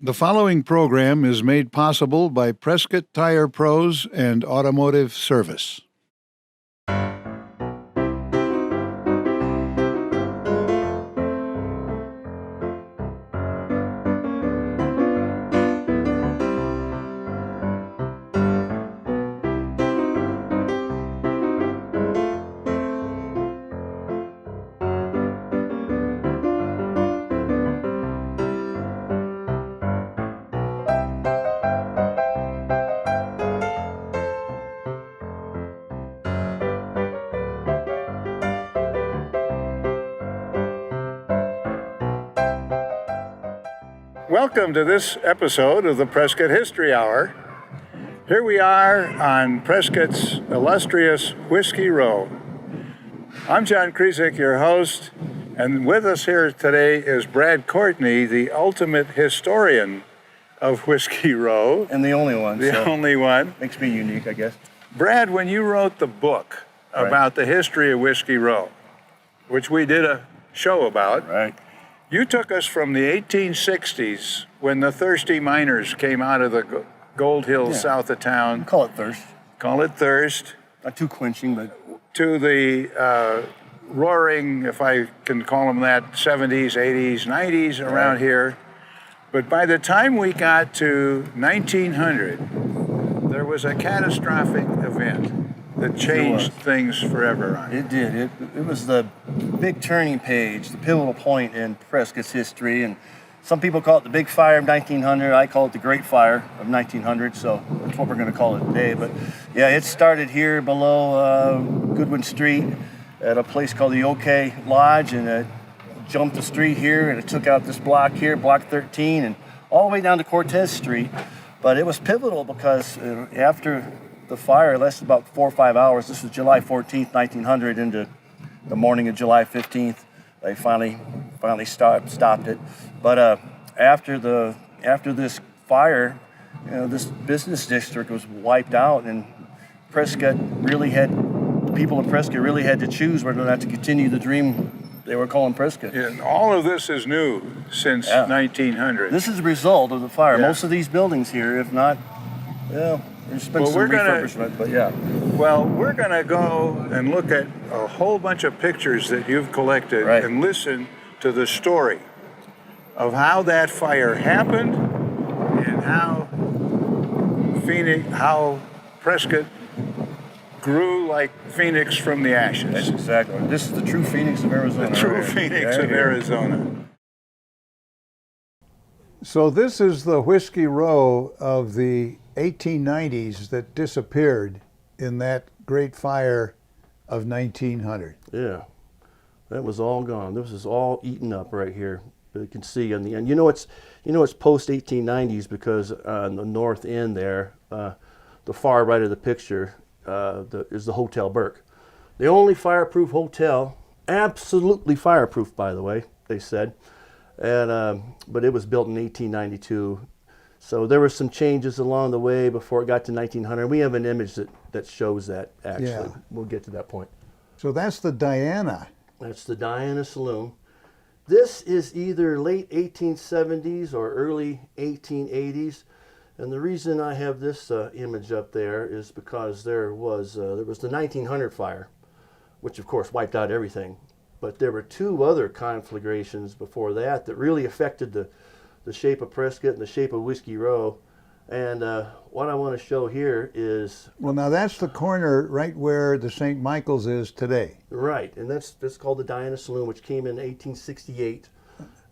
The following program is made possible by Prescott Tire Pros and Automotive Service. Welcome to this episode of the Prescott History Hour. Here we are on Prescott's illustrious Whiskey Row. I'm John Krizik, your host, and with us here today is Brad Courtney, the ultimate historian of Whiskey Row. And the only one. The only one. Makes me unique, I guess. Brad, when you wrote the book about the history of Whiskey Row, which we did a show about, Right. you took us from the 1860s when the thirsty miners came out of the gold hills south of town. Call it thirst. Call it thirst. Not too quenching, but To the roaring, if I can call them that, 70s, 80s, 90s around here. But by the time we got to 1900, there was a catastrophic event that changed things forever on it did. It was the big turning page, the pivotal point in Prescott's history. And some people call it the Big Fire of 1900. I call it the Great Fire of 1900. So that's what we're going to call it today. But yeah, it started here below Goodwin Street at a place called the OK Lodge, and it jumped the street here, and it took out this block here, block 13, and all the way down to Cortez Street. But it was pivotal because after the fire lasted about 4 or 5 hours. This was July 14th, 1900, into the morning of July 15th. They finally stopped it. But after this fire, this business district was wiped out, and people in Prescott really had to choose whether or not to continue the dream they were calling Prescott. And all of this is new since 1900. This is a result of the fire. Yeah. Most of these buildings here, if not, there's been some refurbishment, but yeah. Well, we're going to go and look at a whole bunch of pictures that you've collected and listen to the story of how that fire happened and how Prescott grew like Phoenix from the ashes. That's exactly right. This is the true Phoenix of Arizona. The true Phoenix of Arizona. So this is the Whiskey Row of the 1890s that disappeared in that great fire of 1900. Yeah, that was all gone. This is all eaten up right here. You can see on the end. It's post 1890s because on the north end there, the far right of the picture, is the Hotel Burke, the only fireproof hotel, absolutely fireproof, by the way, they said. And but it was built in 1892. So there were some changes along the way before it got to 1900. We have an image that shows that, actually. Yeah. We'll get to that point. So that's the Diana. That's the Diana Saloon. This is either late 1870s or early 1880s. And the reason I have this image up there is because there was the 1900 fire, which of course wiped out everything. But there were two other conflagrations before that really affected the shape of Prescott and the shape of Whiskey Row. And what I want to show here is... Well, now that's the corner right where the St. Michael's is today. Right, and that's called the Diana Saloon, which came in 1868.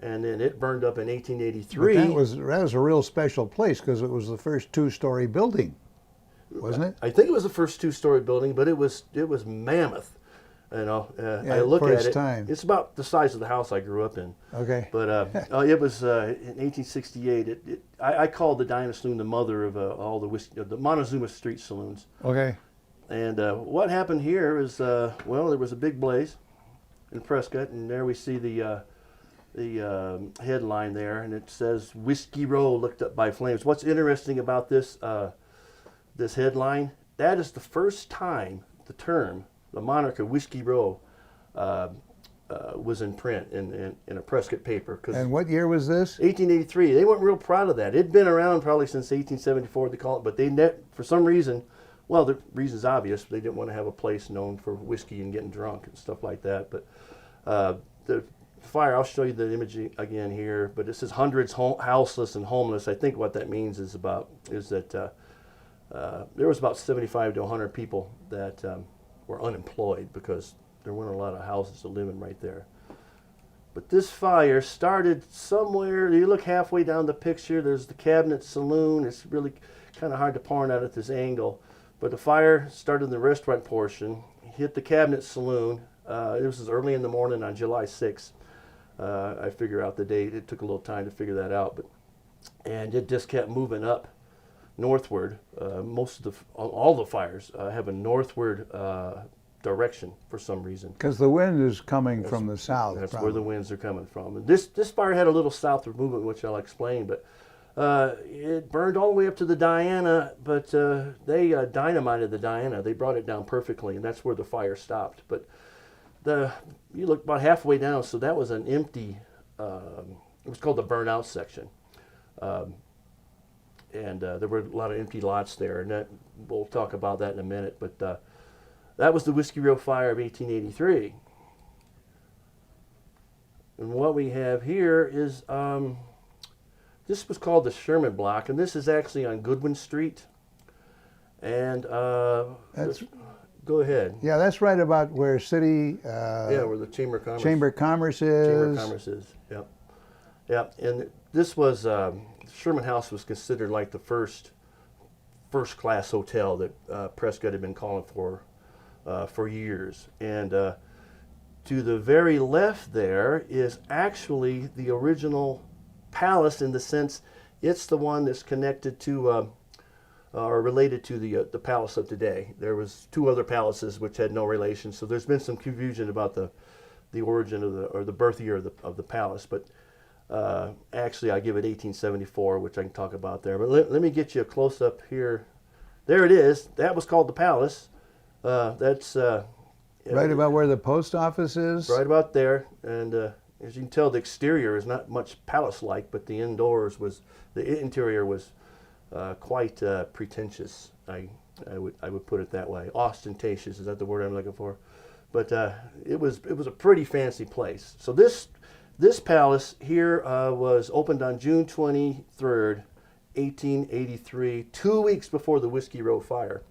And then it burned up in 1883. But that was a real special place because it was the first two-story building, wasn't it? I think it was the first two-story building, but it was mammoth. I look for at its it. time. It's about the size of the house I grew up in. Okay. But it was in 1868. I called the Diana Saloon the mother of all the whiskey, the Montezuma Street saloons. Okay. And what happened here is, there was a big blaze in Prescott, and there we see the headline there, and it says Whiskey Row licked up by flames. What's interesting about this headline, that is the first time the term, the moniker Whiskey Row, was in print in a Prescott paper. And what year was this? 1883. They weren't real proud of that. It'd been around probably since 1874, they call it, but for some reason, well, the reason's obvious. They didn't want to have a place known for whiskey and getting drunk and stuff like that. But the fire, I'll show you the image again here, but it says hundreds houseless and homeless. I think what that means is that there was about 75 to 100 people that were unemployed because there weren't a lot of houses to live in right there. But this fire started somewhere. You look halfway down the picture, there's the Cabinet Saloon. It's really kind of hard to point out at this angle. But the fire started in the restaurant portion, hit the Cabinet Saloon. It was early in the morning on July 6th. I figure out the date. It took a little time to figure that out, and it just kept moving up northward. All the fires have a northward direction for some reason. Because the wind is coming from the south. That's probably where the winds are coming from. And this fire had a little southward movement, which I'll explain, but it burned all the way up to the Diana, but they dynamited the Diana. They brought it down perfectly, and that's where the fire stopped. But you look about halfway down, so that was an empty, it was called the burnout section. And there were a lot of empty lots there, and we'll talk about that in a minute. But that was the Whiskey Row Fire of 1883. And what we have here is, this was called the Sherman Block, and this is actually on Goodwin Street. And go ahead. Yeah, that's right about where City. Where the Chamber of Commerce. Chamber of Commerce is. Chamber of Commerce is. Yep. Yep. And this was Sherman House was considered like the first class hotel that Prescott had been calling for years. And to the very left there is actually the original palace, in the sense it's the one that's connected to or related to the palace of today. There was two other palaces which had no relation, so there's been some confusion about the origin of the birth year of the palace. But actually, I give it 1874, which I can talk about there. But let me get you a close up here. There it is. That was called the palace. That's right about where the post office is. Right about there, and as you can tell, the exterior is not much palace-like, but the interior was quite pretentious. I would put it that way. Ostentatious, is that the word I'm looking for? But it was a pretty fancy place. So this palace here was opened on June 23rd, 1883, 2 weeks before the Whiskey Row Fire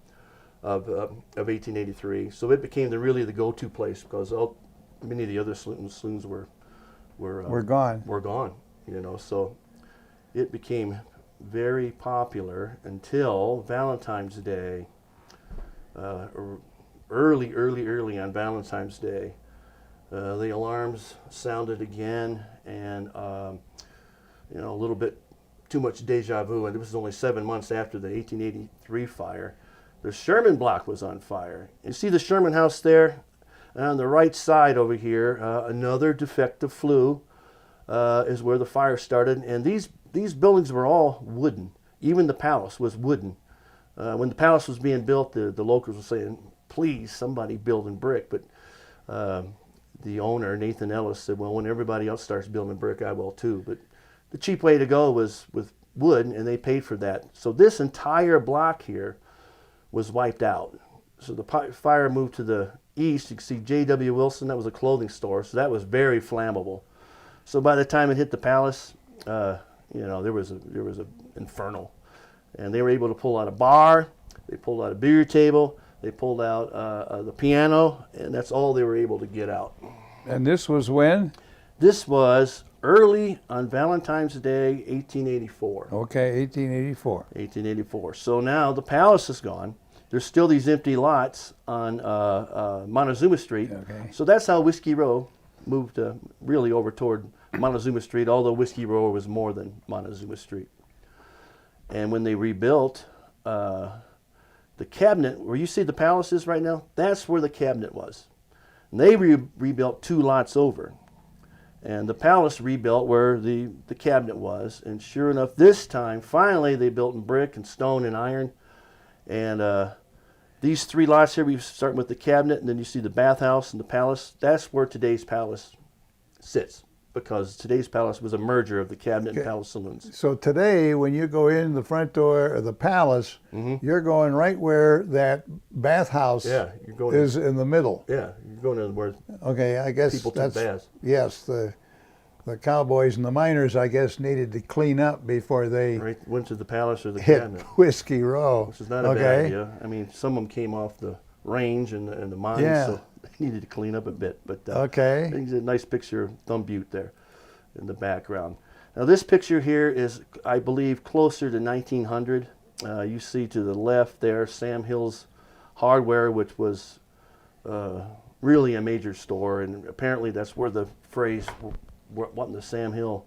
of 1883. So it became really the go-to place, because many of the other saloons were gone. Were gone, So it became very popular until Valentine's Day. Early on Valentine's Day, the alarms sounded again, and a little bit too much deja vu. And this was only 7 months after the 1883 fire. The Sherman Block was on fire. You see the Sherman House there? And on the right side over here, another defective flue is where the fire started. And these buildings were all wooden. Even the palace was wooden. When the palace was being built, the locals were saying, please, somebody build in brick. But the owner, Nathan Ellis, said, well, when everybody else starts building brick, I will too. But the cheap way to go was with wood, and they paid for that. So this entire block here was wiped out. So the fire moved to the east. You can see J.W. Wilson, that was a clothing store, so that was very flammable. So by the time it hit the palace, there was a inferno. And they were able to pull out a bar, they pulled out a billiard table, they pulled out the piano, and that's all they were able to get out. And this was when? This was early on Valentine's Day, 1884. Okay, 1884. 1884. So now the palace is gone. There's still these empty lots on Montezuma Street. Okay. So that's how Whiskey Row moved really over toward Montezuma Street, although Whiskey Row was more than Montezuma Street. And when they rebuilt the cabinet, where you see the palace is right now, that's where the cabinet was. And they rebuilt 2 lots over. And the palace rebuilt where the cabinet was. And sure enough, this time, finally, they built in brick and stone and iron. And these 3 lots here, we start with the cabinet, and then you see the bathhouse and the palace. That's where today's palace sits, because today's palace was a merger of the cabinet and Okay. palace saloons. So today, when you go in the front door of the palace, you're going right where that bathhouse Yeah, you're going is in the middle. Yeah, you're going in where Okay, I guess people took that's baths. yes. The cowboys and the miners, I guess, needed to clean up before they Right, went to the palace or the hit cabinet, Whiskey Row. which is not a bad idea. I mean, some of them came off the range and the mines, Yeah. so they needed to clean up a bit. But Okay. I think there's a nice picture of Thumb Butte there in the background. Now this picture here is, I believe, closer to 1900. You see to the left there, Sam Hill's Hardware, which was really a major store, and apparently that's where the phrase "what in the Sam Hill"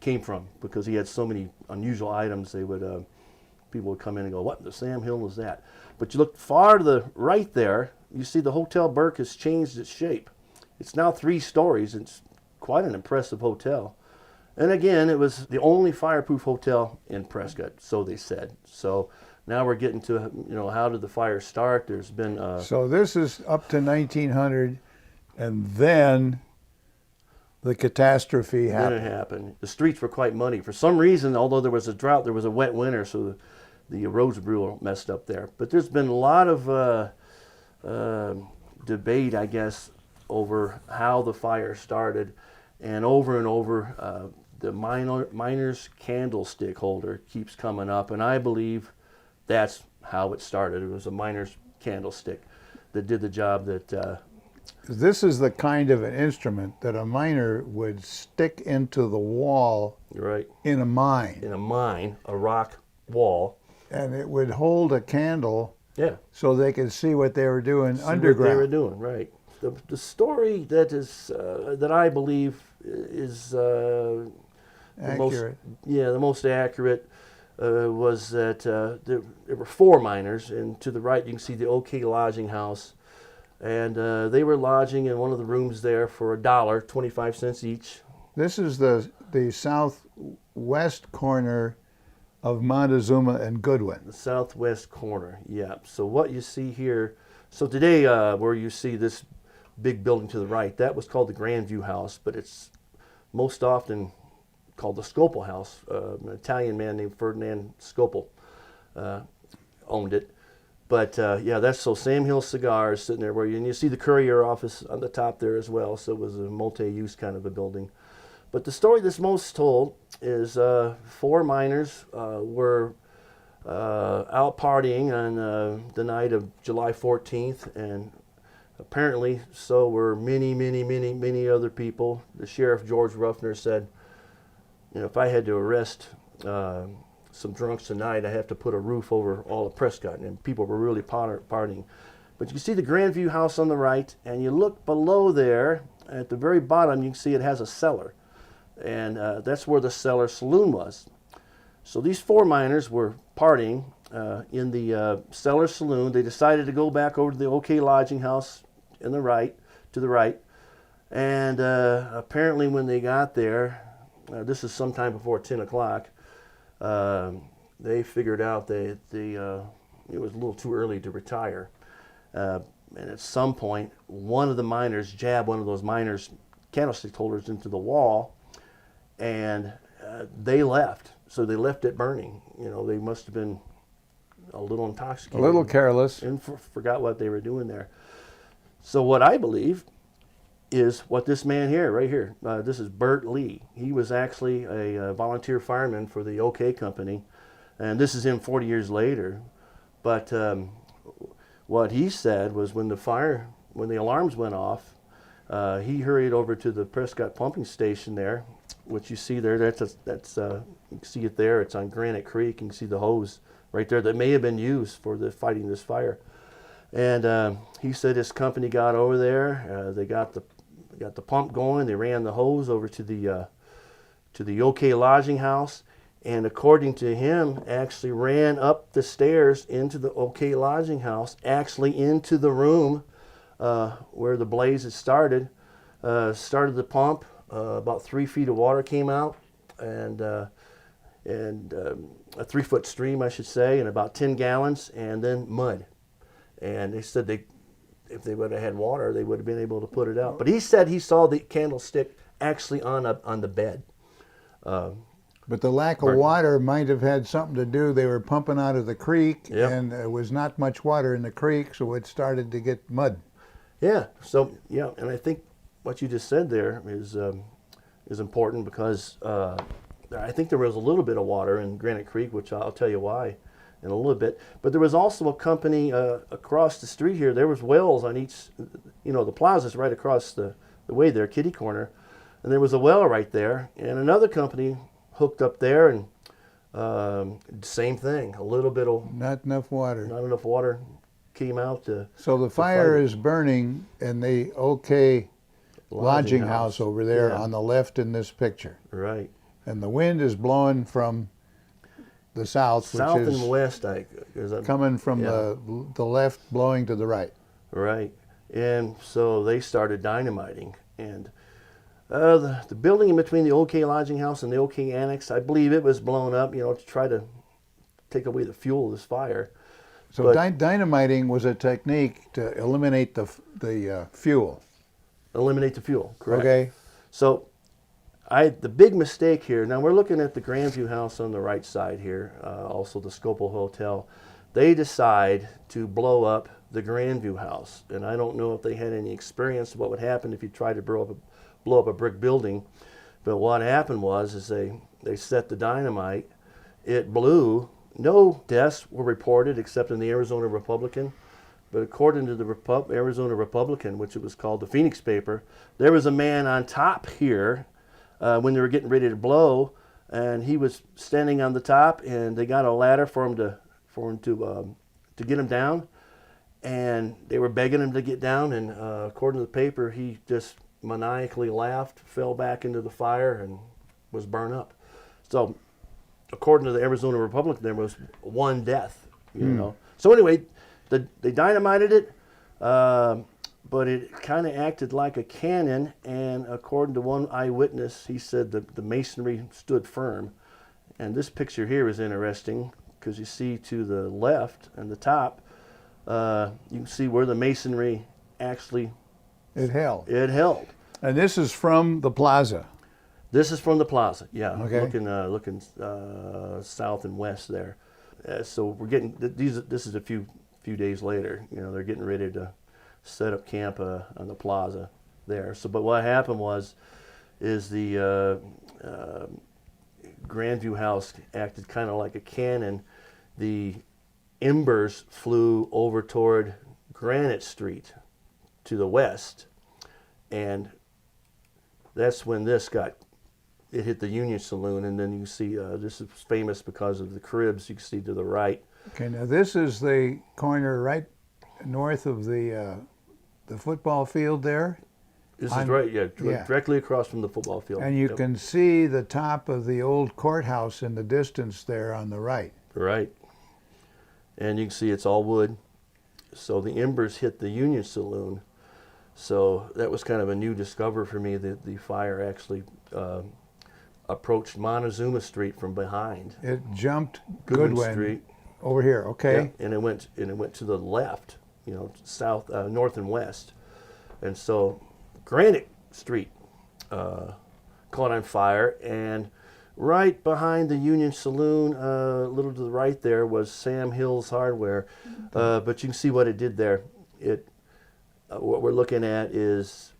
came from, because he had so many unusual items. They would people would come in and go, "What in the Sam Hill is that?" But you look far to the right there, you see the Hotel Burke has changed its shape. It's now 3 stories. It's quite an impressive hotel. And again, it was the only fireproof hotel in Prescott, so they said. So now we're getting to, how did the fire start? There's been So this is up to 1900, and then the catastrophe then happened. it happened. The streets were quite muddy. For some reason, although there was a drought, there was a wet winter, so the roads were messed up there. But there's been a lot of debate, I guess, over how the fire started, and over the miner's candlestick holder keeps coming up, and I believe that's how it started. It was a miner's candlestick that did the job that This is the kind of an instrument that a miner would stick into the wall right in a mine, in a mine, a rock wall. and it would hold a candle Yeah. so they could see what they were doing See underground. what they were doing, right. The story that is that I believe is the Accurate. the most accurate was that there were 4 miners, and to the right you can see the OK Lodging House, and they were lodging in one of the rooms there for $1, 25 cents each. This is the southwest corner of Montezuma and Goodwin. The southwest corner, yeah. So what you see here, so today where you see this big building to the right, that was called the Grandview House, but it's most often called the Scopel House. An Italian man named Ferdinand Scopel owned it. But yeah, that's so Sam Hill Cigars sitting there, and you see the courier office on the top there as well, so it was a multi-use kind of a building. But the story that's most told is 4 miners were out partying on the night of July 14th, and apparently so were many other people. The sheriff, George Ruffner, said, if I had to arrest some drunks tonight, I have to put a roof over all of Prescott, and people were really partying. But you can see the Grandview House on the right, and you look below there, at the very bottom, you can see it has a cellar. And that's where the cellar saloon was. So these 4 miners were partying in the cellar saloon. They decided to go back over to the OK Lodging House to the right. And apparently when they got there, this is sometime before 10 o'clock, they figured out that it was a little too early to retire. And at some point, one of the miners jabbed one of those miners' candlestick holders into the wall, and they left. So they left it burning. They must have been a little intoxicated. A little careless. And forgot what they were doing there. So what I believe is what this man here, right here, this is Bert Lee. He was actually a volunteer fireman for the OK Company, and this is him 40 years later. But what he said was when the alarms went off, he hurried over to the Prescott pumping station there, which you see there. That's you can see it there. It's on Granite Creek. You can see the hose right there that may have been used for fighting this fire. And he said his company got over there. They got the pump going. They ran the hose over to the OK Lodging House, and according to him, actually ran up the stairs into the OK Lodging House, actually into the room where the blaze had started. Started the pump. About 3 feet of water came out, and a 3-foot stream, I should say, and about 10 gallons, and then mud. And they said if they would have had water, they would have been able to put it out. But he said he saw the candlestick actually on the bed. But the lack of water might have had something to do. They were pumping out of the creek, Yep. and there was not much water in the creek, so it started to get mud. Yeah. So yeah, and I think what you just said there is important because I think there was a little bit of water in Granite Creek, which I'll tell you why in a little bit. But there was also a company across the street here. There was wells on each, the plaza's right across the way there, kitty corner, and there was a well right there, and another company hooked up there, and same thing, a little bit of Not enough water. not enough water came out to. So the fire is burning in the OK lodging house over there Yeah. on the left in this picture. Right. And the wind is blowing from the south, South which is and west, coming from Yeah. the left, blowing to the right. Right. And so they started dynamiting. And the building in between the OK Lodging House and the OK Annex, I believe it was blown up, to try to take away the fuel of this fire. So But- dynamiting was a technique to eliminate the fuel. Eliminate the fuel, correct? Okay. So the big mistake here, now we're looking at the Grandview House on the right side here, also the Scopel Hotel. They decide to blow up the Grandview House. And I don't know if they had any experience of what would happen if you tried to blow up a brick building. But what happened was they set the dynamite. It blew. No deaths were reported except in the Arizona Republican. But according to the Arizona Republican, which it was called the Phoenix paper, there was a man on top here when they were getting ready to blow, and he was standing on the top, and they got a ladder for him to get him down, and they were begging him to get down, and according to the paper, he just maniacally laughed, fell back into the fire, and was burned up. So, according to the Arizona Republican, there was one death. So anyway, they dynamited it, but it kind of acted like a cannon, and according to one eyewitness, he said the masonry stood firm. And this picture here is interesting because you see to the left and the top, you can see where the masonry actually It held. it held. And this is from the plaza. This is from the plaza, yeah. Okay. Looking south and west there. So we're getting this is a few days later. They're getting ready to set up camp on the plaza there. So, but what happened is the Grandview House acted kind of like a cannon. The embers flew over toward Granite Street to the west, and that's when it hit the Union Saloon, and then you see this is famous because of the cribs you can see to the right. Okay, now this is the corner right north of the football field there. This is right, directly across from the football field. And you Yep. can see the top of the old courthouse in the distance there on the right. Right. And you can see it's all wood. So the embers hit the Union Saloon. So that was kind of a new discovery for me that the fire actually approached Montezuma Street from behind. It jumped Goodwin Street. over here. Okay. Yeah, and it went to the left, south, north and west. And so Granite Street caught on fire, and right behind the Union Saloon, a little to the right there, was Sam Hill's Hardware. But you can see what it did there. What we're looking at is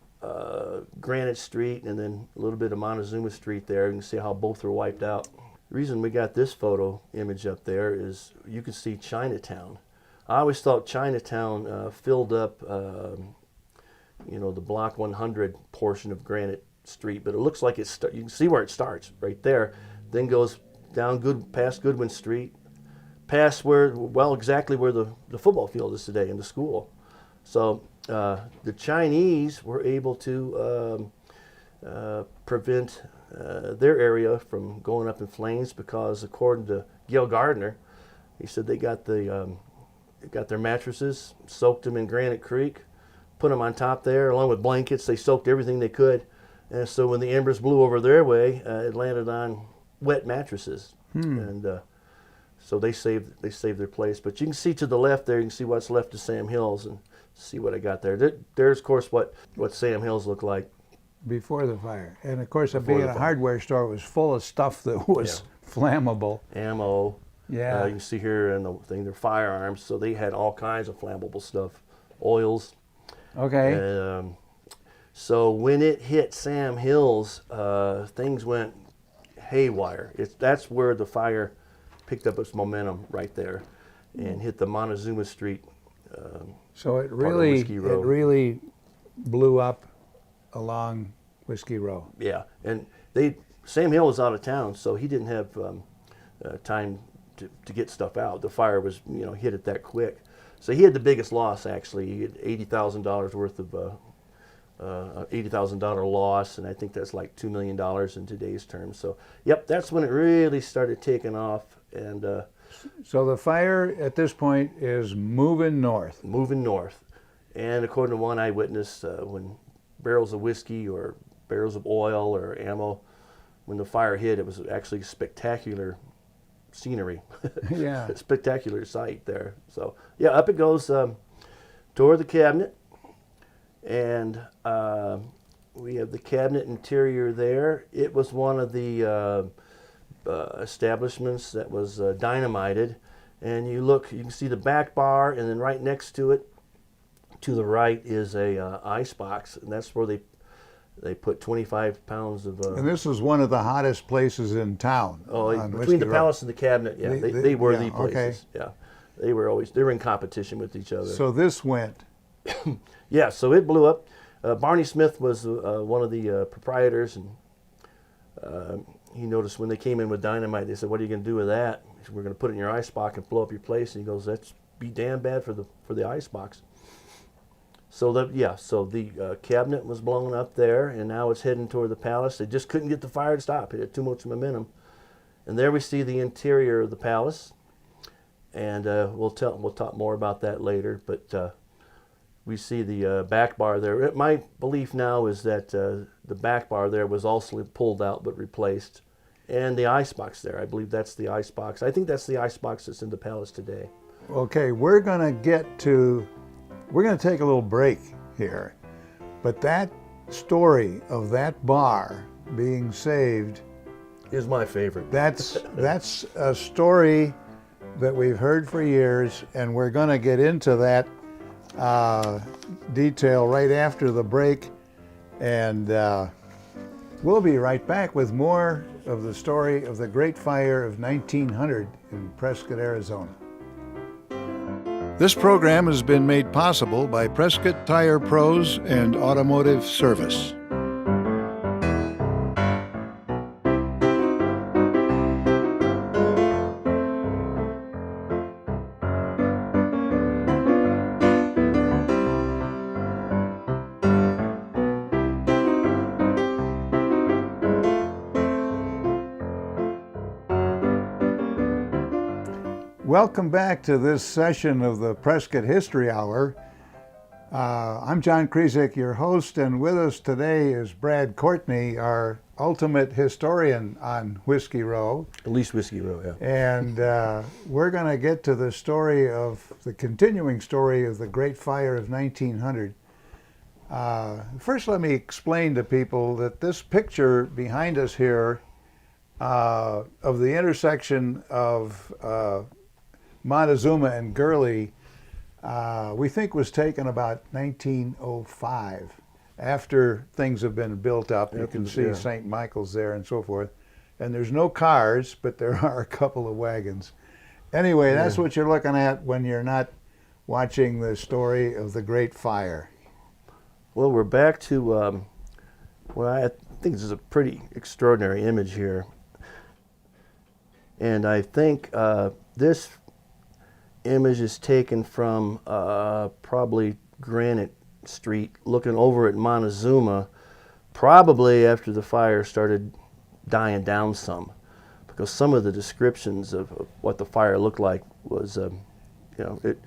Granite Street and then a little bit of Montezuma Street there. You can see how both are wiped out. The reason we got this photo image up there is you can see Chinatown. I always thought Chinatown filled up, the Block 100 portion of Granite Street, but it looks like you can see where it starts right there, then goes down past Goodwin Street, past exactly where the football field is today and the school. So the Chinese were able to prevent their area from going up in flames because, according to Gil Gardner, he said they got their mattresses, soaked them in Granite Creek, put them on top there along with blankets. They soaked everything they could, and so when the embers blew over their way, it landed on wet mattresses, and so they saved their place. But you can see to the left there, you can see what's left of Sam Hills, and see what I got there. There's, of course, what Sam Hills looked like. Before the fire. And of course, Before being the a fire. hardware store, it was full of stuff that was flammable. Ammo. Yeah. You can see here in the thing, they're firearms, so they had all kinds of flammable stuff, oils. Okay. So when it hit Sam Hills, things went haywire. That's where the fire picked up its momentum right there, and hit the Montezuma Street. So it part of really, Whiskey Row. really blew up along Whiskey Row. Yeah, and Sam Hill was out of town, so he didn't have time to get stuff out. The fire was, hit it that quick. So he had the biggest loss, actually. He had $80,000 worth of $80,000 loss, and I think that's like $2 million in today's terms. So, yep, that's when it really started taking off and So the fire at this point is moving north. moving north. And according to one eyewitness, when barrels of whiskey or barrels of oil or ammo, when the fire hit, it was actually spectacular scenery. Yeah. Spectacular sight there. So yeah, up it goes toward the cabinet, and we have the cabinet interior there. It was one of the establishments that was dynamited, and you can see the back bar, and then right next to it, to the right, is a ice box, and that's where they put 25 pounds of. And this is one of the hottest places in town. on Between Whiskey the Row. palace and the cabinet, yeah, they were the yeah, okay. places. Yeah, they were in competition with each other. So this went. Yeah, so it blew up. Barney Smith was one of the proprietors, and he noticed when they came in with dynamite, they said, "What are you going to do with that?" He said, "We're going to put it in your ice box and blow up your place." And he goes, "That's be damn bad for the ice box." So the cabinet was blown up there, and now it's heading toward the palace. They just couldn't get the fire to stop. It had too much momentum. And there we see the interior of the palace, and we'll talk more about that later. But we see the back bar there. My belief now is that the back bar there was also pulled out but replaced, and the icebox there. I believe that's the icebox. I think that's the icebox that's in the palace today. Okay, we're going to take a little break here. But that story of that bar being saved, Is my favorite. that's a story that we've heard for years, and we're going to get into that detail right after the break. And we'll be right back with more of the story of the Great Fire of 1900 in Prescott, Arizona. This program has been made possible by Prescott Tire Pros and Automotive Service. Welcome back to this session of the Prescott History Hour. I'm John Krizek, your host, and with us today is Brad Courtney, our ultimate historian on Whiskey Row. At least Whiskey Row, yeah. And we're going to get to the continuing story of the Great Fire of 1900. First, let me explain to people that this picture behind us here of the intersection of Montezuma and Gurley, we think was taken about 1905, after things have been built up. You can see St. Michael's there and so forth. And there's no cars, but there are a couple of wagons. Anyway, that's what you're looking at when you're not watching the story of the Great Fire. Well, we're back to, I think this is a pretty extraordinary image here. And I think this image is taken from probably Granite Street, looking over at Montezuma, probably after the fire started dying down some, because some of the descriptions of what the fire looked like was, it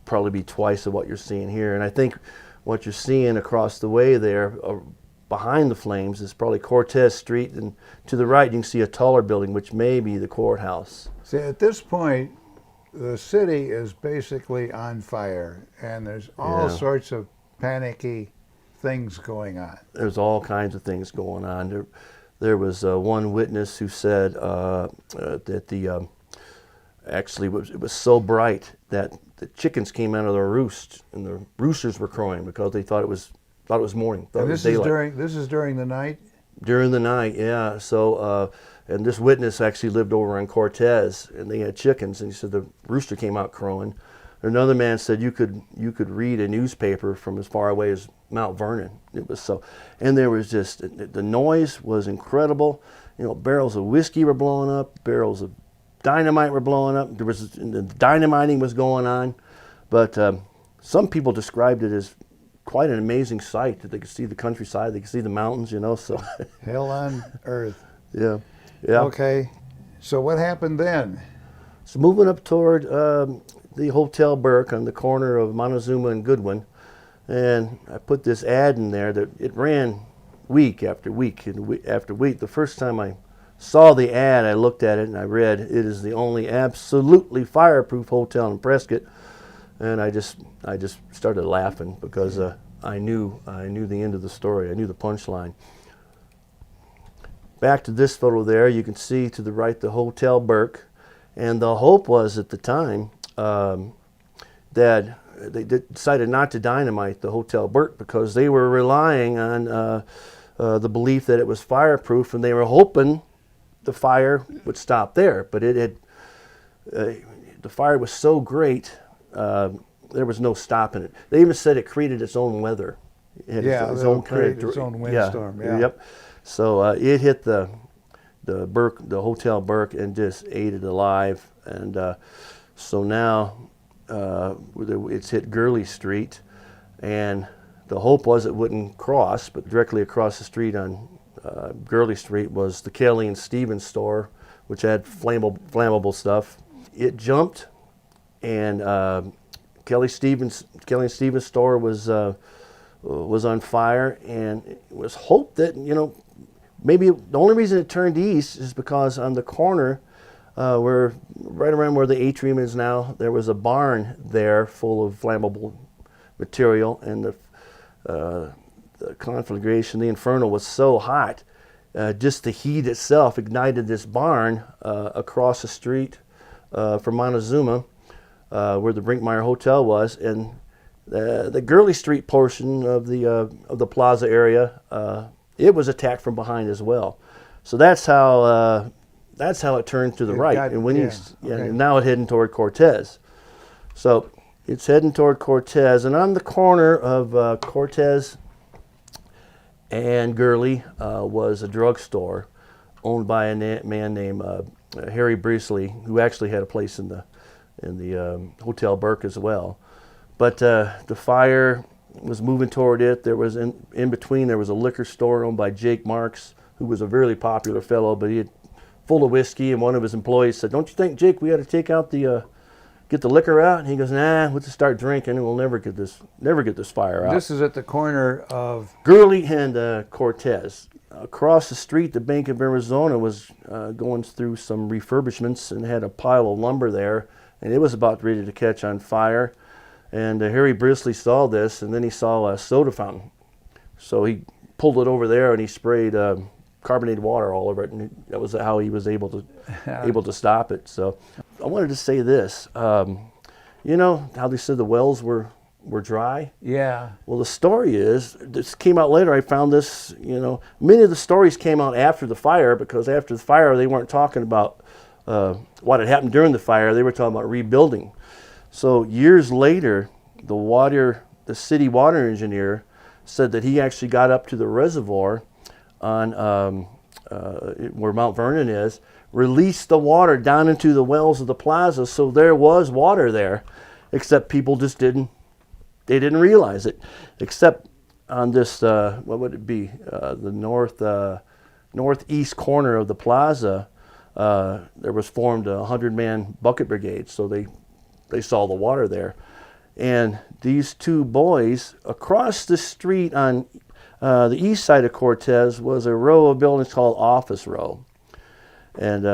probably be twice of what you're seeing here. And I think what you're seeing across the way there, behind the flames, is probably Cortez Street, and to the right you can see a taller building, which may be the courthouse. See, at this point, the city is basically on fire, and there's all sorts of panicky things going on. There's all kinds of things going on. There was one witness who said that actually it was so bright that the chickens came out of their roost and the roosters were crowing because they thought it was morning. And this is during the night. During the night, yeah. So, and this witness actually lived over in Cortez, and they had chickens, and he said the rooster came out crowing. Another man said you could read a newspaper from as far away as Mount Vernon. It was so, and there was just the noise was incredible. You know, barrels of whiskey were blowing up, barrels of dynamite were blowing up. There was the dynamiting was going on, but some people described it as quite an amazing sight that they could see the countryside, they could see the mountains, you know. So hell on earth. Yeah. Okay, so what happened then? So moving up toward the Hotel Burke on the corner of Montezuma and Goodwin, and I put this ad in there that it ran week after week after week. The first time I saw the ad, I looked at it and I read, "It is the only absolutely fireproof hotel in Prescott." And I just started laughing because I knew the end of the story. I knew the punchline. Back to this photo there, you can see to the right the Hotel Burke, and the hope was at the time that they decided not to dynamite the Hotel Burke because they were relying on the belief that it was fireproof, and they were hoping the fire would stop there. But the fire was so great. There was no stopping it. They even said it created its own weather. It had its own windstorm. Yeah. Yep. So it hit the Hotel Burke and just ate it alive. And so now it's hit Gurley Street, and the hope was it wouldn't cross, but directly across the street on Gurley Street was the Kelly and Stevens store, which had flammable stuff. It jumped, and Kelly and Stevens store was on fire, and it was hoped that, you know, maybe the only reason it turned east is because on the corner, where right around where the atrium is now, there was a barn there full of flammable material, and the conflagration, the inferno, was so hot, just the heat itself ignited this barn across the street from Montezuma, where the Brinkmeyer Hotel was, and the Gurley Street portion of the plaza area, it was attacked from behind as well. So that's how it turned to the right, and now it's heading toward Cortez. So it's heading toward Cortez, and on the corner of Cortez and Gurley was a drugstore owned by a man named Harry Breesley, who actually had a place in the Hotel Burke as well. But the fire was moving toward it. There was in between there was a liquor store owned by Jake Marks, who was a really popular fellow, but he had full of whiskey, and one of his employees said, "Don't you think, Jake, we ought to take out get the liquor out?" And he goes, "Nah, we'll just start drinking, and we'll never get this fire out." This is at the corner of Gurley and Cortez. Across the street, the Bank of Arizona was going through some refurbishments and had a pile of lumber there, and it was about ready to catch on fire. And Harry Brisley saw this, and then he saw a soda fountain. So he pulled it over there, and he sprayed carbonated water all over it, and that was how he was able to stop it. So I wanted to say this. You know how they said the wells were dry? Yeah. Well, the story is, this came out later, I found this, you know, many of the stories came out after the fire, because after the fire they weren't talking about what had happened during the fire, they were talking about rebuilding. So years later, the city water engineer said that he actually got up to the reservoir on where Mount Vernon is, released the water down into the wells of the plaza, so there was water there, except people just didn't realize it, except on this, what would it be, the northeast corner of the plaza, there was formed a 100-man bucket brigade, so they saw the water there. And these two boys, across the street on the east side of Cortez was a row of buildings called Office Row. And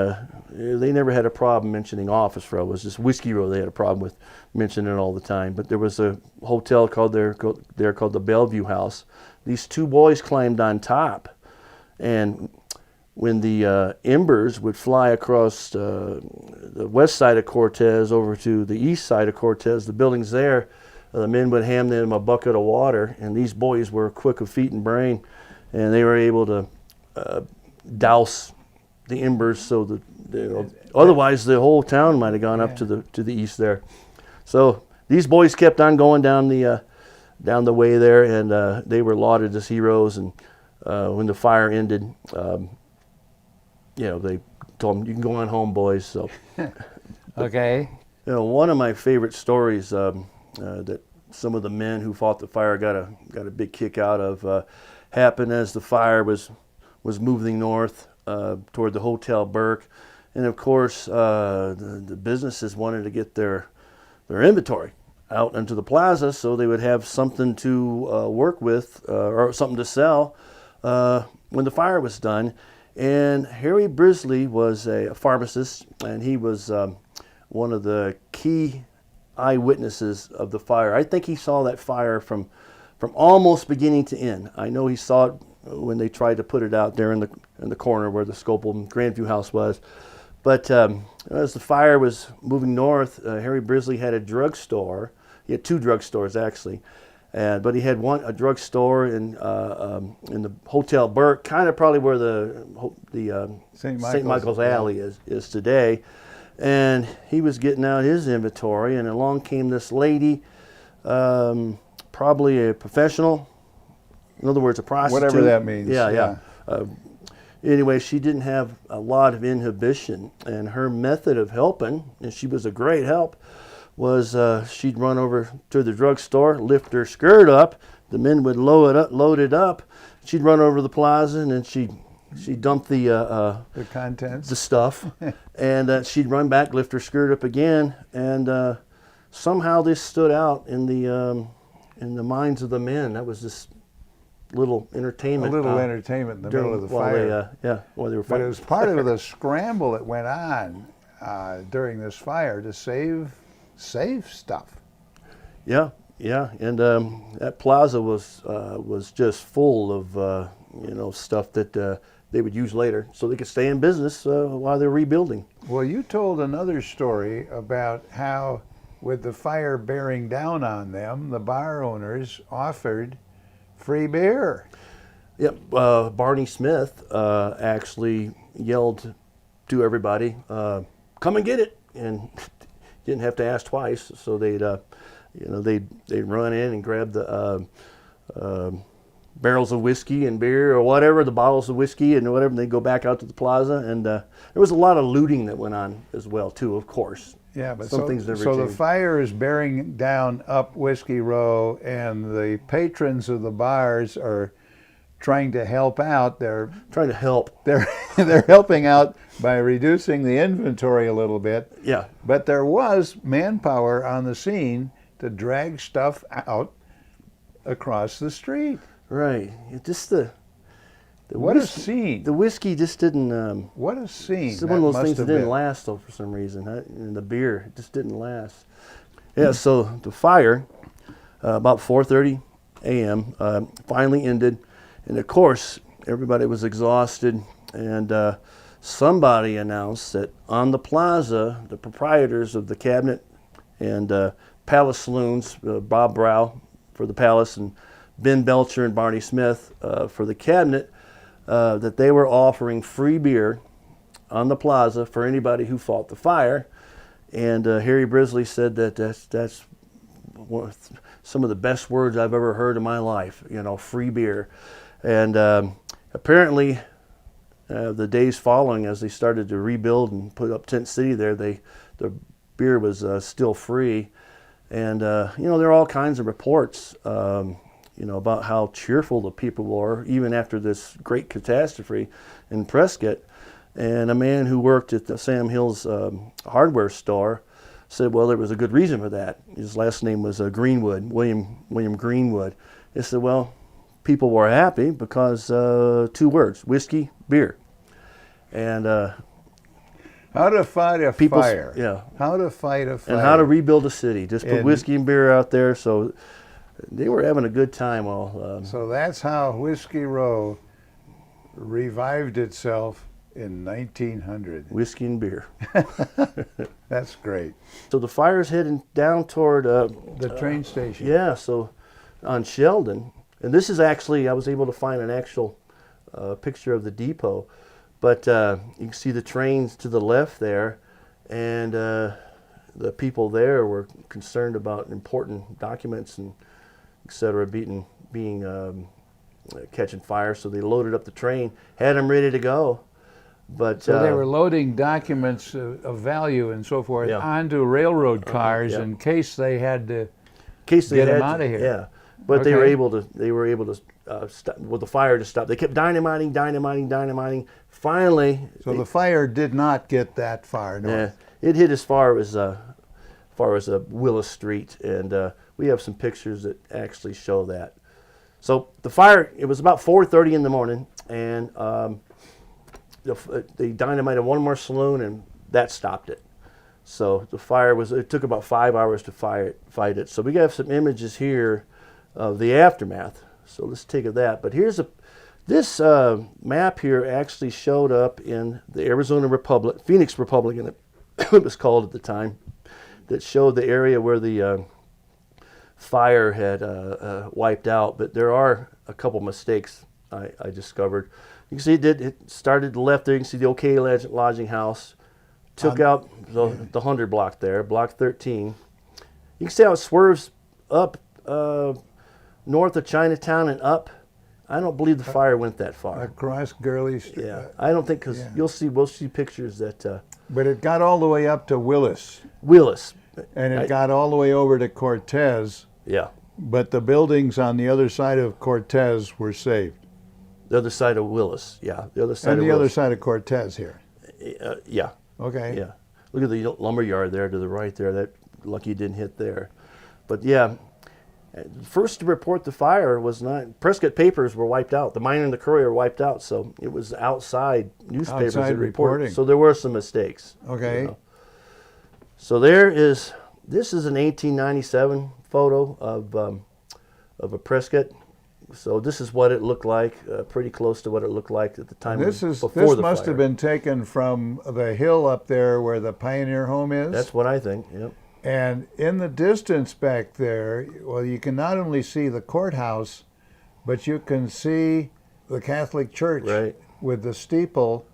they never had a problem mentioning Office Row. It was just Whiskey Row they had a problem with mentioning it all the time. But there was a hotel called the Bellevue House these two boys climbed on top, and when the embers would fly across the west side of Cortez over to the east side of Cortez, the buildings there, the men would hand them a bucket of water, and these boys were quick of feet and brain, and they were able to douse the embers so that, you know, otherwise the whole town might have gone up to the east there. So these boys kept on going down the way there, and they were lauded as heroes. And when the fire ended, you know, they told them, "You can go on home, boys." So, Okay. you know, one of my favorite stories that some of the men who fought the fire got a big kick out of happened as the fire was moving north toward the Hotel Burke, and of course the businesses wanted to get their inventory out into the plaza so they would have something to work with or something to sell when the fire was done. And Harry Brisley was a pharmacist, and he was one of the key eyewitnesses of the fire. I think he saw that fire from almost beginning to end. I know he saw it when they tried to put it out there in the corner where the Scopel Grandview House was. But as the fire was moving north, Harry Brisley had a drugstore. He had two drugstores actually, but he had a drugstore in the Hotel Burke, kind of probably where the St. Michael's Alley is today. And he was getting out his inventory, and along came this lady, probably a professional. In other words, a prostitute. Whatever that means. Yeah. Anyway, she didn't have a lot of inhibition, and her method of helping, and she was a great help, was she'd run over to the drugstore, lift her skirt up, the men would load it up. She'd run over to the plaza, and then she'd dump the contents, the stuff, and she'd run back, lift her skirt up again, and somehow this stood out in the minds of the men. That was this little entertainment. A little entertainment in the middle of the fire. While they were But fighting. it was part of the scramble that went on during this fire to save stuff. Yeah, and that plaza was just full of stuff that they would use later, so they could stay in business while they're rebuilding. Well, you told another story about how, with the fire bearing down on them, the bar owners offered free beer. Yep, Barney Smith actually yelled to everybody, "Come and get it!" and didn't have to ask twice. So they'd run in and grab the barrels of whiskey and beer or whatever, the bottles of whiskey and whatever, and they'd go back out to the plaza. And there was a lot of looting that went on as well too, of course. Yeah, but some things never so the changed. fire is bearing down up Whiskey Row, and the patrons of the bars are trying to help out. They're trying to help. They're helping out by reducing the inventory a little bit. Yeah. But there was manpower on the scene to drag stuff out across the street. Right. It just what a scene! The whiskey just didn't. What a scene! It's one of those things that didn't last though for some reason. And the beer just didn't last. Yeah. So the fire, about 4:30 a.m. Finally ended, and of course everybody was exhausted. And somebody announced that on the plaza, the proprietors of the Cabinet and Palace Saloons, Bob Brow for the Palace and Ben Belcher and Barney Smith for the Cabinet, that they were offering free beer on the plaza for anybody who fought the fire. And Harry Brisley said that that's some of the best words I've ever heard in my life, free beer. And apparently the days following, as they started to rebuild and put up Tent City there, the beer was still free. And there are all kinds of reports about how cheerful the people were, even after this great catastrophe in Prescott. And a man who worked at the Sam Hill's hardware store said, well, there was a good reason for that. His last name was Greenwood, William Greenwood. He said, well, people were happy because 2 words, whiskey, beer. And how to fight a fire. Yeah. How to fight a fire. And how to rebuild a city. Just put whiskey and beer out there. So They were having a good time. All So that's how Whiskey Row revived itself in 1900. whiskey and beer. That's great. So the fire's heading down toward The train station. yeah. So on Sheldon, and this is actually I was able to find an actual picture of the depot, but you can see the trains to the left there, and the people there were concerned about important documents and etc. being catching fire, so they loaded up the train, had them ready to go. But So they were loading documents of value and so forth Yeah. onto railroad cars yeah. in case they had to in case they get them had out of here. Yeah, but they Okay. were able to stop with the fire to stop. They kept dynamiting. Finally, So the fire did not get that far north. it hit as far as Willis Street, and we have some pictures that actually show that. So the fire, it was about 4:30 in the morning, and they dynamited one more saloon, and that stopped it. So the fire it took about 5 hours to fight it. So we have some images here of the aftermath. So let's take of that. But here's this map here actually showed up in the Arizona Republic, Phoenix Republican, it was called at the time, that showed the area where the fire had wiped out. But there are a couple mistakes I discovered. You can see it started to the left there. You can see the OK Lodging House. Took out the 100 block there, block 13. You can see how it swerves up north of Chinatown and up. I don't believe the fire went that far. Across Gurley Street. Yeah, I don't think, because Yeah. we'll see pictures that But it got all the way up to Willis, Willis. and it got all the way over to Cortez, Yeah, but the buildings on the other side of Cortez were saved. the other side of Willis. Yeah, the other side And of the other Willis. side of Cortez here. Yeah, Okay. yeah. Look at the lumber yard there to the right there. That lucky didn't hit there. But yeah, first to report the fire was not Prescott papers were wiped out. The Miner and the Courier were wiped out, so it was outside newspapers Outside that reported. reporting. So there were some mistakes. Okay. So this is an 1897 photo of a Prescott. So this is what it looked like, pretty close to what it looked like at the time This before this the must fire. have been taken from the hill up there where the Pioneer Home is. That's what I think. Yep. And in the distance back there, well, you can not only see the courthouse, but you can see the Catholic Church Right. with the steeple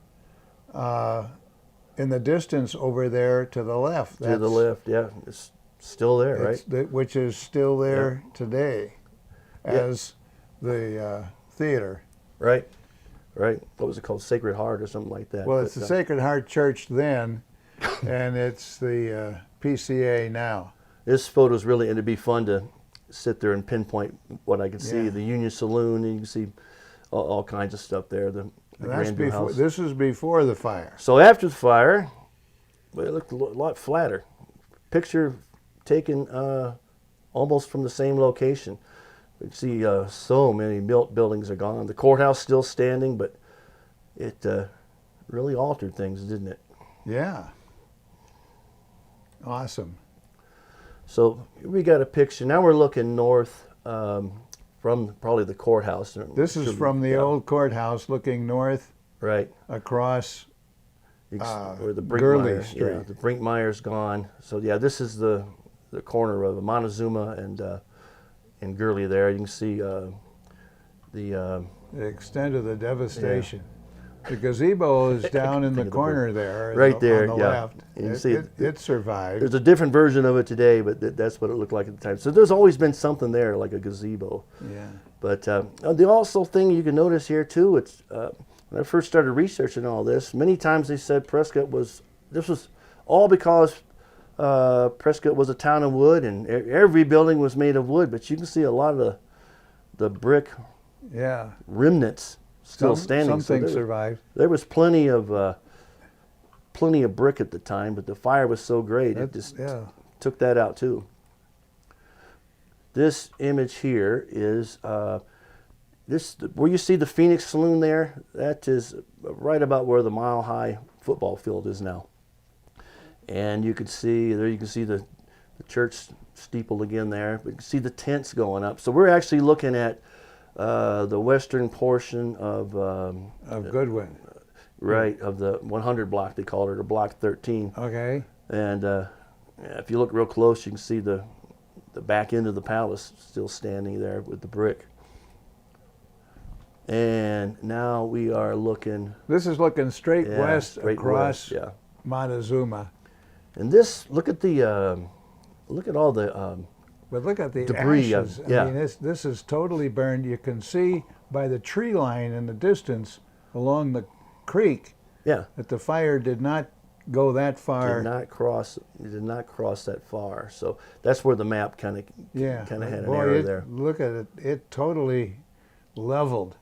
in the distance over there to the left. To the left, yeah, it's still there, right? Which is still there today as the theater. Right, right. What was it called? Sacred Heart or something like that. Well, it's But, the Sacred Heart Church then, and it's the PCA now. This photo is really, and it'd be fun to sit there and pinpoint what I can see. Yeah. The Union Saloon, and you can see all kinds of stuff there. The And that's Grandview before. House. This is before the fire. So after the fire, well, it looked a lot flatter. Picture taken almost from the same location. You can see so many buildings are gone. The courthouse still standing, but it really altered things, didn't it? Yeah. Awesome. So we got a picture. Now we're looking north from probably the courthouse. This is from the old courthouse looking north right across where the Gurley Brinkmeyer. Street. Yeah, the Brinkmeyer's gone. So yeah, this is the corner of Montezuma and Gurley. There you can see the the extent of the devastation. The gazebo is down in the Think of the corner there, Right there, on the yeah. left. And you can see It survived. There's a different version of it today, but that's what it looked like at the time. So there's always been something there, like a gazebo. Yeah. But the also thing you can notice here too, it's when I first started researching all this, many times they said Prescott was all because Prescott was a town of wood, and every building was made of wood. But you can see a lot of the brick Yeah. remnants still standing. Some So things survived. there was plenty of brick at the time, but the fire was so great it just Yeah. took that out too. This image here is where you see the Phoenix Saloon there. That is right about where the Mile High football field is now. And you can see there. You can see the the church steeple again there. But you can see the tents going up. So we're actually looking at the western portion of Goodwin. Right, of the 100 block, they call it, or block 13. Okay. And if you look real close, you can see the back end of the palace still standing there with the brick. And now we are looking. This is looking straight west straight across west, yeah. Montezuma. And this, look at all the But look at the debris. ashes. I mean, this is totally burned. You can see by the tree line in the distance along the creek that the fire did not go that far. It did not cross that far. So that's where the map kind of had an error there. Look at it. It totally leveled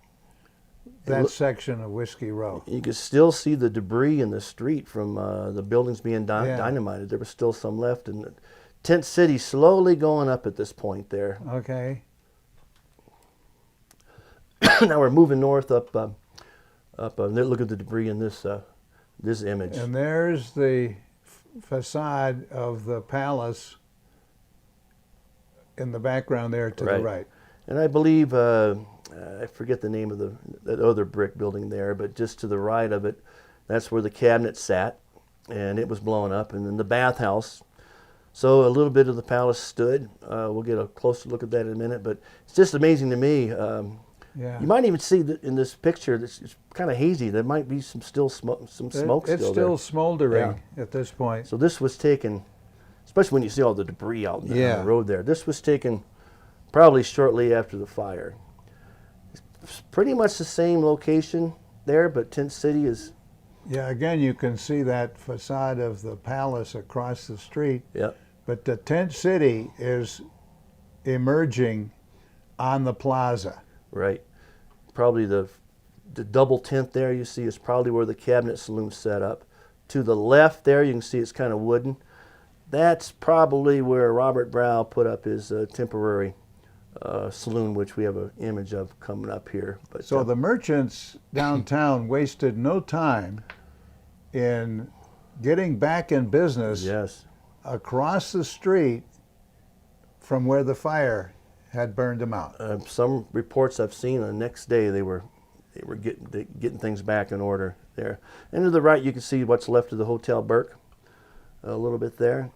that section of Whiskey Row. You could still see the debris in the street from the buildings being dynamited. There was still some left, and Tent City slowly going up at this point there. Okay. Now we're moving north up. Look at the debris in this image. And there's the facade of the palace in the background there to the right. And I believe, I forget the name of that other brick building there, but just to the right of it, that's where the cabinet sat, and it was blown up. And then the bathhouse. So a little bit of the palace stood. We'll get a closer look at that in a minute, but it's just amazing to me. You might even see that in this picture, it's kind of hazy. There might be some smoke It's still still there. smoldering at this point. So this was taken, especially when you see all the debris out on the road there. This was taken probably shortly after the fire. It's pretty much the same location there, but Tent City is... Yeah, again, you can see that facade of the palace across the street. Yep. But the Tent City is emerging on the plaza. Right. Probably the double tent there you see is probably where the cabinet saloon's set up. To the left there, you can see it's kind of wooden. That's probably where Robert Brow put up his temporary saloon, which we have an image of coming up here. But so the merchants downtown wasted no time in getting back in business across the street from where the fire had burned them out. Some reports I've seen, the next day they were getting things back in order there. And to the right, you can see what's left of the Hotel Burke, a little bit there.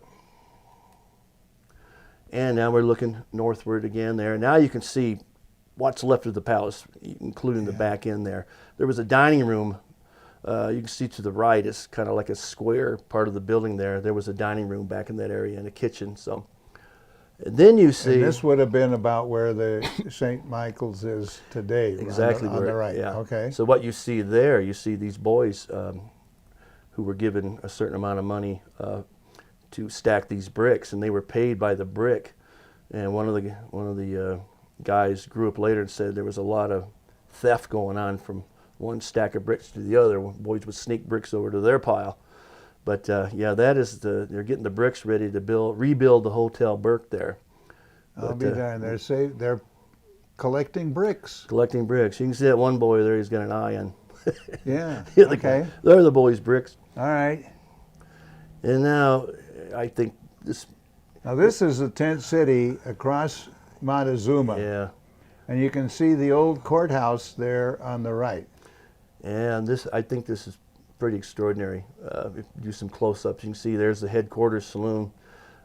And now we're looking northward again there. Now you can see what's left of the palace, including the back end there. There was a dining room. You can see to the right, it's kind of like a square part of the building there. There was a dining room back in that area and a kitchen. So. And then you see... And this would have been about where the St. Michael's is today. Exactly. On the right. Yeah. Okay. So what you see there, you see these boys who were given a certain amount of money to stack these bricks, and they were paid by the brick. And one of the guys grew up later and said there was a lot of theft going on from one stack of bricks to the other. Boys would sneak bricks over to their pile. But that is they're getting the bricks ready to rebuild the Hotel Burke there. I'll be darned. They're collecting bricks. Collecting bricks. You can see that one boy there. He's got an eye on. Yeah. Okay. They're the boys' bricks. All right. And now I think this. Now this is the Tent City across Montezuma. Yeah. And you can see the old courthouse there on the right. And I think this is pretty extraordinary. If you do some close-ups, you can see there's the headquarters saloon.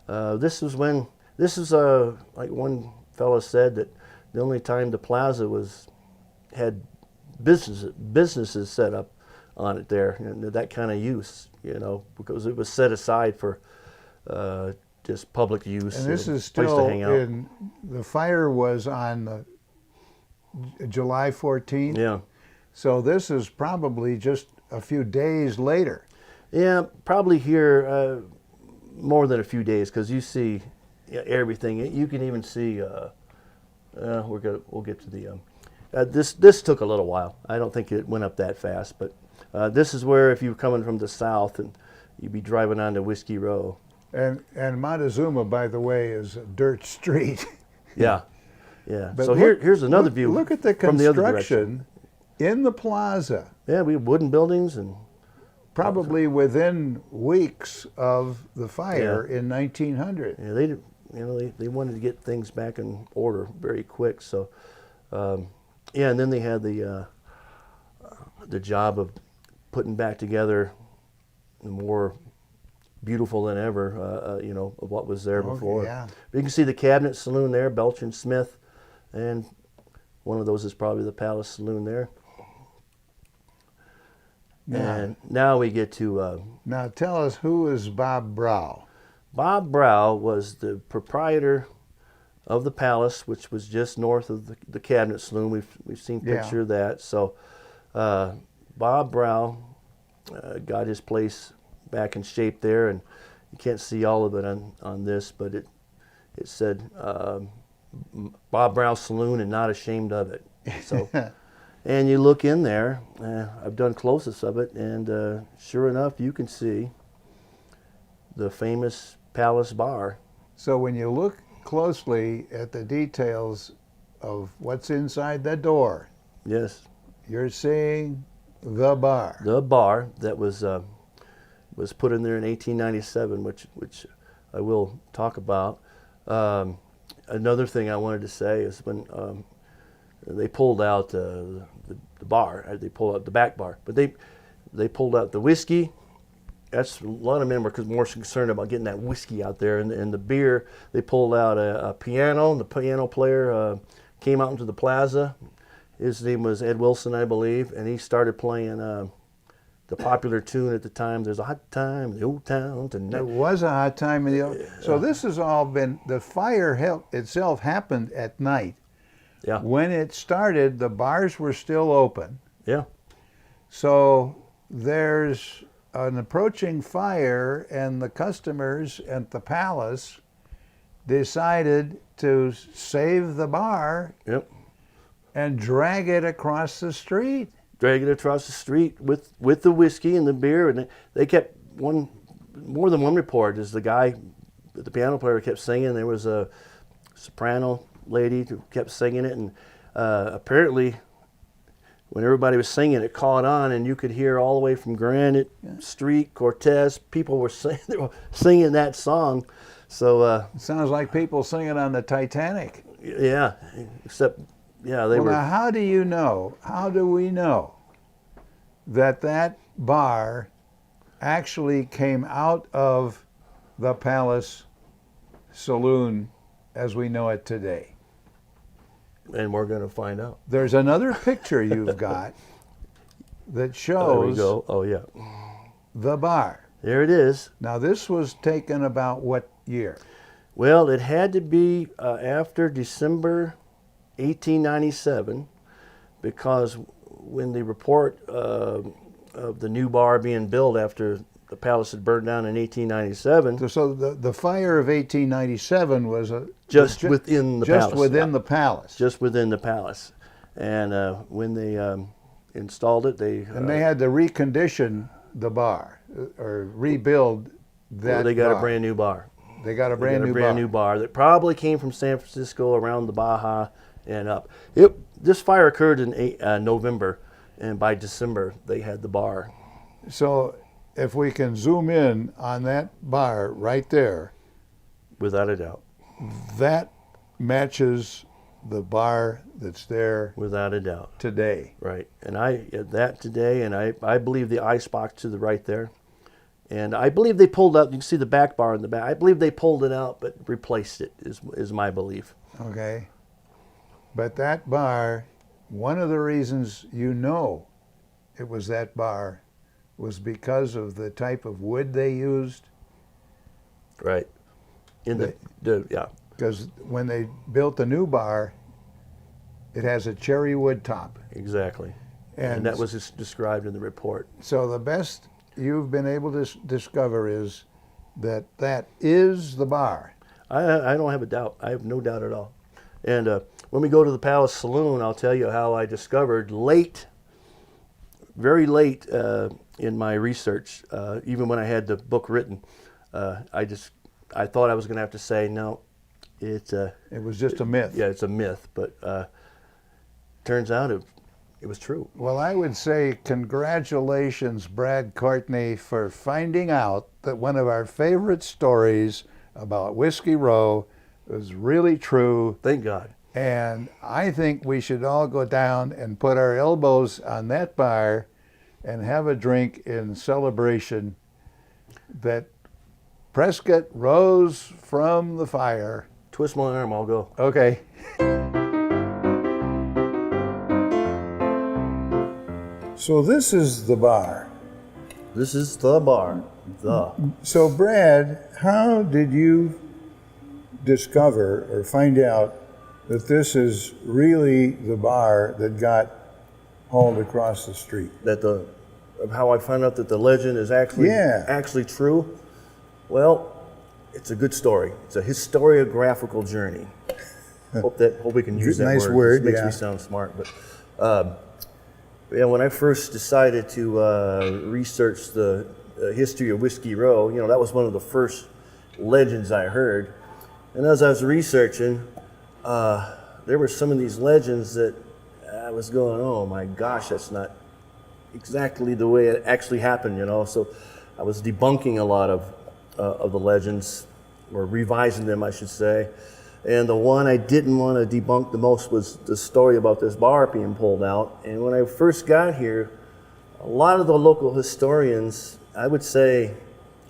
This is like one fellow said, that the only time the plaza had businesses set up on it there, and that kind of use, because it was set aside for just public use. And this is place still to hang out. the fire was on July 14th. Yeah. So this is probably just a few days later. Yeah, probably here more than a few days, because you see everything. You can even see. We'll get to the. This took a little while. I don't think it went up that fast, but this is where, if you're coming from the south and you'd be driving onto Whiskey Row. And Montezuma, by the way, is a dirt street. Yeah, yeah. But so here's another view. Look at the from the other direction. construction in the plaza. Yeah, we have wooden buildings and probably within weeks of the fire in 1900. Yeah, they wanted to get things back in order very quick. So, yeah, and then they had the job of putting back together more beautiful than ever, of what was there before. Yeah. But you can see the Cabinet Saloon there, Belch and Smith, and one of those is probably the Palace Saloon there. Yeah. And now we get to Now tell us, who is Bob Brow? Bob Brow was the proprietor of the Palace, which was just north of the Cabinet Saloon. We've seen a picture of that. So Bob Brow got his place back in shape there, and you can't see all of it on this, but it said Bob Brow Saloon and not ashamed of it. So, and you look in there. I've done close-ups of it, and sure enough, you can see the famous Palace Bar. So when you look closely at the details of what's inside the door, Yes, you're seeing the bar. the bar that was put in there in 1897, which I will talk about. Another thing I wanted to say is when they pulled out the bar, they pulled out the back bar, but they pulled out the whiskey. That's a lot of men were more concerned about getting that whiskey out there, and the beer. They pulled out a piano, and the piano player came out into the plaza. His name was Ed Wilson, I believe, and he started playing the popular tune at the time. There's a hot time in the old town tonight. It was a hot time in the old. So this has all been, the fire itself happened at night. Yeah, When it started, the bars were still open. yeah, So there's an approaching fire, and the customers at the Palace decided to save the bar yep. and drag it across the street. Drag it across the street with the whiskey and the beer, and they kept more than one report. Is the piano player kept singing. There was a soprano lady who kept singing it, and apparently when everybody was singing, it caught on, and you could hear all the way from Granite Street, Cortez, people were singing that song. So It sounds like people singing on the Titanic. yeah, except they were. Now, how do you know? How do we know that bar actually came out of the Palace Saloon as we know it today? And we're going to find out. There's another picture you've got that There we shows go. Oh yeah, the bar. there it is. Now, this was taken about what year? Well, it had to be after December 1897, because when the report of the new bar being built after the palace had burned down in 1897, So the fire of 1897 was just within the palace. Just within the palace. Just within the palace. And when they installed it, And they had to recondition the bar or rebuild that. they got bar. a brand new bar. They got a brand They got new a brand bar. new bar that probably came from San Francisco around the Baja and up. This fire occurred in November, and by December they had the bar. So if we can zoom in on that bar right there, Without a doubt. that matches the bar that's there Without a doubt. today. Right. And that today, and I believe the icebox to the right there. And I believe they pulled out, you can see the back bar in the back. I believe they pulled it out but replaced it, is my belief. Okay. But that bar, one of the reasons you know it was that bar was because of the type of wood they used. Right. Yeah. Because when they built the new bar, it has a cherry wood top. Exactly. And that was described in the report. So the best you've been able to discover is that is the bar. I don't have a doubt. I have no doubt at all. And when we go to the Palace Saloon, I'll tell you how I discovered very late in my research, even when I had the book written, I thought I was going to have to say, no, it was just a myth. Yeah, it's a myth. But turns out it was true. Well, I would say congratulations, Brad Courtney, for finding out that one of our favorite stories about Whiskey Row was really true. Thank God. And I think we should all go down and put our elbows on that bar and have a drink in celebration that Prescott rose from the fire. Twist my arm, I'll go. Okay. So this is the bar. This is the bar. So Brad, how did you discover or find out that this is really the bar that got hauled across the street? Of how I found out that the legend is actually true? Well, it's a good story. It's a historiographical journey. Hope we can use that nice word. word. It makes me sound smart. But when I first decided to research the history of Whiskey Row, that was one of the first legends I heard. And as I was researching, there were some of these legends that I was going, oh my gosh, that's not exactly the way it actually happened, So I was debunking a lot of the legends, or revising them, I should say. And the one I didn't want to debunk the most was the story about this bar being pulled out. And when I first got here, a lot of the local historians, I would say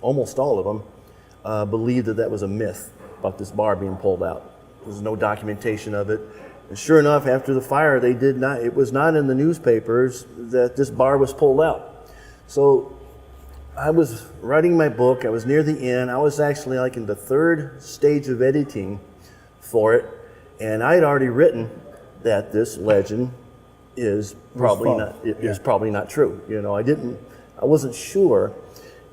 almost all of them, believed that was a myth about this bar being pulled out. There's no documentation of it. And sure enough, after the fire, it was not in the newspapers that this bar was pulled out. So I was writing my book, I was near the end, I was actually like in the third stage of editing for it, and I had already written that this legend is probably not true. I wasn't sure.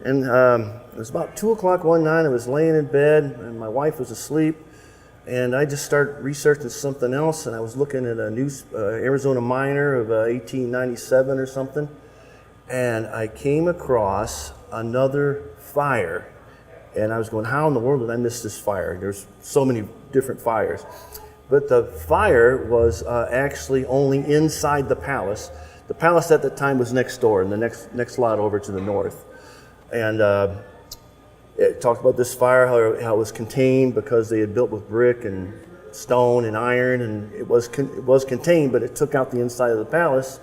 And it was about 2 o'clock one night, I was laying in bed, and my wife was asleep, and I just started researching something else, and I was looking at a Arizona Miner of 1897 or something, and I came across another fire. And I was going, how in the world did I miss this fire? There's so many different fires. But the fire was actually only inside the palace. The palace at the time was next door, in the next lot over to the north. And it talked about this fire, how it was contained because they had built with brick and stone and iron, and it was contained, but it took out the inside of the palace.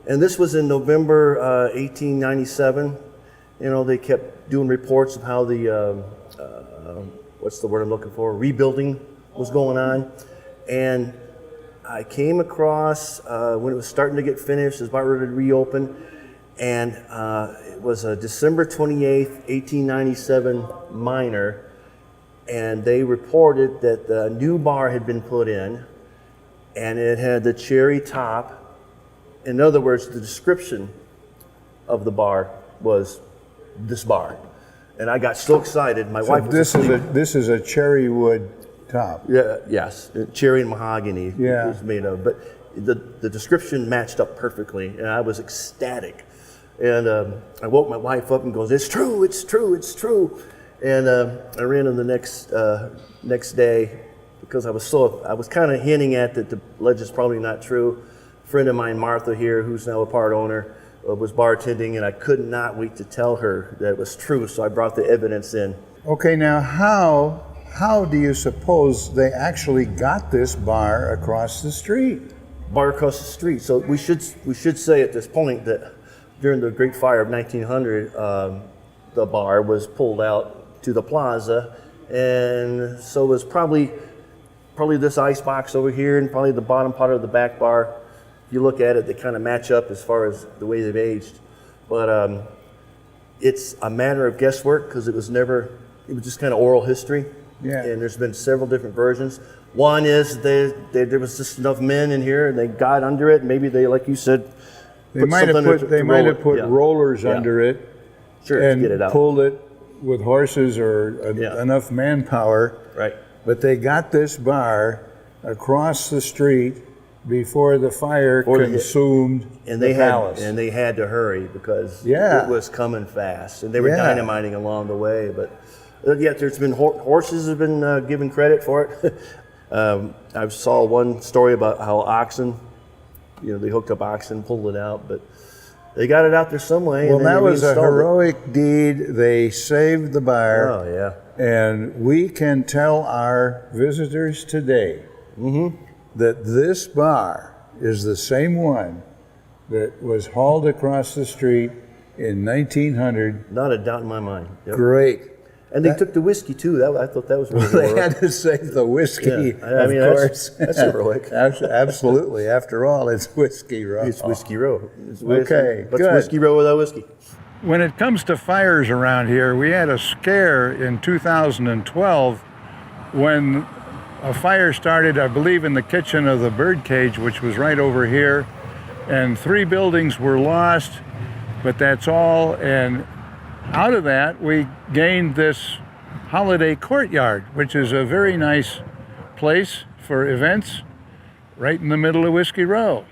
And this was in November 1897. They kept doing reports of how the, what's the word I'm looking for, rebuilding was going on. And I came across, when it was starting to get finished, it was about ready to reopen, and it was a December 28th, 1897 miner, and they reported that the new bar had been put in, and it had the cherry top. In other words, the description of the bar was this bar, and I got so excited. My wife was asleep. This is a cherry wood top. Yeah, yes, cherry and mahogany. Yeah. It was made of, but the description matched up perfectly, and I was ecstatic. And I woke my wife up and goes, "It's true, it's true, it's true." And I ran in the next day because I was kind of hinting at that the legend's probably not true. A friend of mine, Martha here, who's now a part owner, was bartending, and I could not wait to tell her that it was true, so I brought the evidence in. Okay, now how do you suppose they actually got this bar across the street? Bar across the street. So we should say at this point that during the Great Fire of 1900, the bar was pulled out to the plaza, and so it was probably this ice box over here, and probably the bottom part of the back bar. If you look at it, they kind of match up as far as the way they've aged. But it's a matter of guesswork because it was just kind of oral history. Yeah. And there's been several different versions. One is there was just enough men in here and they got under it. Maybe they, like you said, They might have put rollers under it, sure, and to get it out. pulled it with horses or enough manpower. Right. But they got this bar across the street before the fire consumed the palace. And they had to hurry because Yeah. it was coming fast, and they were Yeah. dynamiting along the way. But yet there's been horses have been given credit for it. I saw one story about how oxen they hooked up oxen, pulled it out, but they got it out there some way. Well, and then that they was a reinstalled it. heroic deed. They saved the bar. Oh yeah. And we can tell our visitors today that this bar is the same one that was hauled across the street in 1900. Not a doubt in my mind. Yep. Great. And they took the whiskey too. I thought that was really They heroic. had to save the whiskey, Yeah. I mean, of course. that's heroic. Absolutely. After all, it's Whiskey Row. It's Whiskey Row. It's whiskey. Okay, What's good. Whiskey Row without whiskey? When it comes to fires around here, we had a scare in 2012 when a fire started, I believe, in the kitchen of the birdcage, which was right over here, and 3 buildings were lost, but that's all. And out of that, we gained this holiday courtyard, which is a very nice place for events right in the middle of Whiskey Row.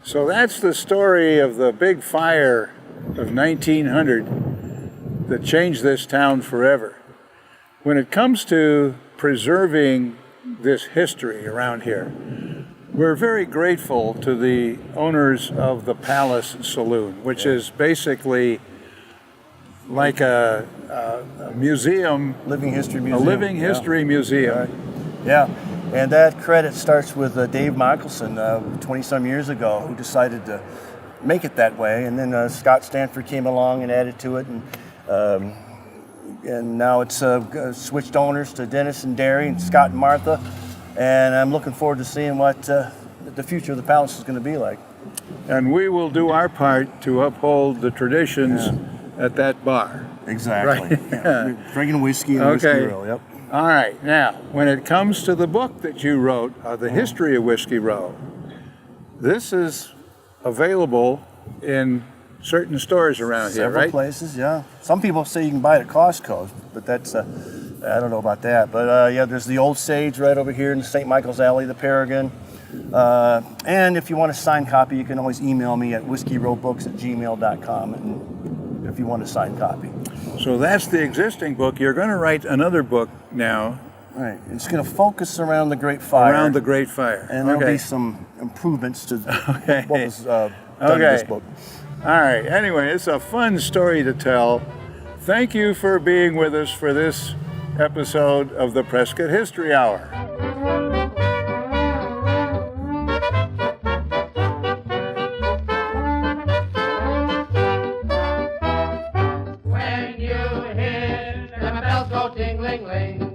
So that's the story of the big fire of 1900 that changed this town forever. When it comes to preserving this history around here, we're very grateful to the owners of the Palace Saloon, which is basically like a museum, Living history a museum. living history museum. Right. Yeah, and that credit starts with Dave Michelson 20-some years ago, who decided to make it that way, and then Scott Stanford came along and added to it, and now it's switched owners to Dennis and Derry and Scott and Martha, and I'm looking forward to seeing what the future of the palace is going to be like. And we will do our part to uphold the traditions at that bar. Exactly. Right. Yeah. Drinking whiskey and Whiskey Row. Yep. All right. Now, when it comes to the book that you wrote, The History of Whiskey Row, this is available in certain stores around here, Several right? places, yeah. Some people say you can buy it at Costco, but that's, I don't know about that. But yeah, there's the Old Sage right over here in St. Michael's Alley, the Paragon. And if you want a signed copy, you can always email me at whiskeyrowbooks@gmail.com and if you want a signed copy. So that's the existing book. You're going to write another book now. Right. It's going to focus around the Great Fire. Around the Great Fire. And there'll be some improvements to Okay. what was done in this book. All right. Anyway, it's a fun story to tell. Thank you for being with us for this episode of the Prescott History Hour. When you hear the bells go ting-ling-ling,